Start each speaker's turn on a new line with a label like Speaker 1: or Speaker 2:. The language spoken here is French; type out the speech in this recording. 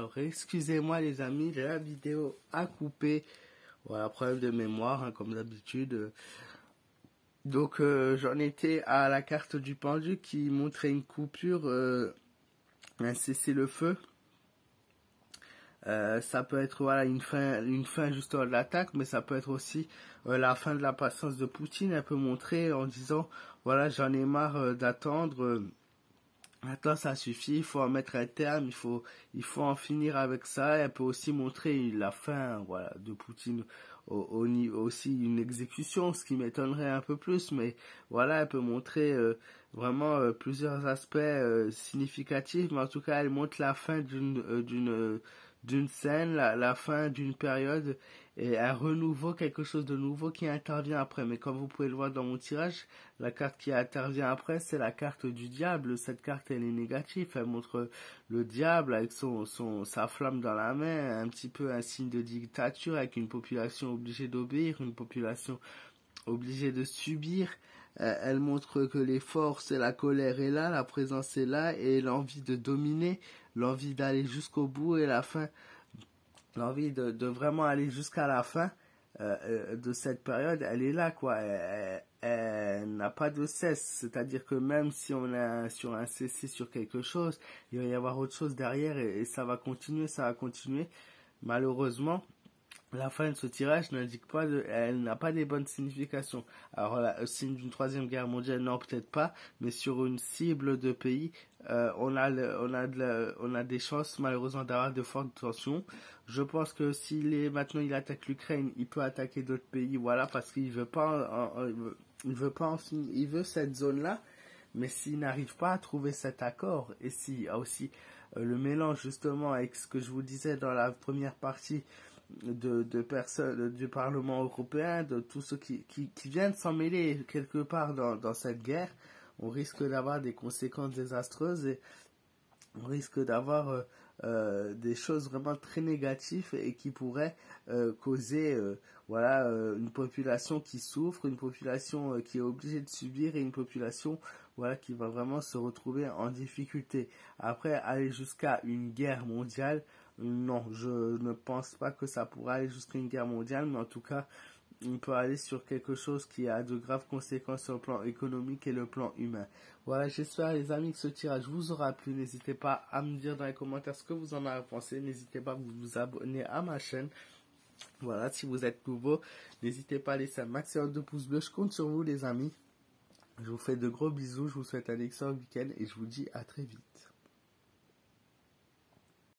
Speaker 1: Alors excusez-moi les amis, la vidéo a coupé. Voilà, problème de mémoire hein, comme d'habitude. Donc j'en étais à la carte du pendu qui montrait une coupure, un cessez-le-feu. Ça peut être voilà une fin justement de l'attaque, mais ça peut être aussi la fin de la patience de Poutine. Elle peut montrer en disant voilà, j'en ai marre d'attendre. Maintenant ça suffit, il faut en mettre un terme, il faut en finir avec ça. Elle peut aussi montrer la fin voilà de Poutine aussi une exécution, ce qui m'étonnerait un peu plus, mais voilà, elle peut montrer vraiment plusieurs aspects significatifs, mais en tout cas elle montre la fin d'une scène, la fin d'une période et un renouveau, quelque chose de nouveau qui intervient après. Mais comme vous pouvez le voir dans mon tirage, la carte qui intervient après, c'est la carte du diable. Cette carte, elle est négative. Elle montre le diable avec sa flamme dans la main, un petit peu un signe de dictature, avec une population obligée d'obéir, une population obligée de subir. Elle montre que les forces et la colère est là, la présence est là, et l'envie de dominer, l'envie d'aller jusqu'au bout et la fin, l'envie de vraiment aller jusqu'à la fin de cette période, elle est là quoi. Elle n'a pas de cesse, c'est-à-dire que même si on est sur un cessez sur quelque chose, il va y avoir autre chose derrière et ça va continuer. Malheureusement, la fin de ce tirage n'indique pas elle n'a pas des bonnes significations. Alors là, signe d'une troisième guerre mondiale, non peut-être pas, mais sur une cible de pays, on a des chances malheureusement d'avoir de fortes tensions. Je pense que maintenant il attaque l'Ukraine, il peut attaquer d'autres pays, voilà, parce qu'il veut pas, il veut cette zone-là. Mais s'il n'arrive pas à trouver cet accord, et s'il y a aussi le mélange justement avec ce que je vous disais dans la première partie de personnes du Parlement européen, de tous ceux qui viennent s'en mêler quelque part dans cette guerre, on risque d'avoir des conséquences désastreuses et on risque d'avoir des choses vraiment très négatives et qui pourraient causer une population qui souffre, une population qui est obligée de subir et une population voilà qui va vraiment se retrouver en difficulté. Après aller jusqu'à une guerre mondiale, non, je ne pense pas que ça pourra aller jusqu'à une guerre mondiale, mais en tout cas on peut aller sur quelque chose qui a de graves conséquences sur le plan économique et le plan humain. Voilà, j'espère les amis que ce tirage vous aura plu. N'hésitez pas à me dire dans les commentaires ce que vous en avez pensé. N'hésitez pas à vous abonner à ma chaîne. Voilà, si vous êtes nouveau, n'hésitez pas à laisser un maximum de pouces bleus. Je compte sur vous les amis. Je vous fais de gros bisous, je vous souhaite un excellent week-end et je vous dis à très vite.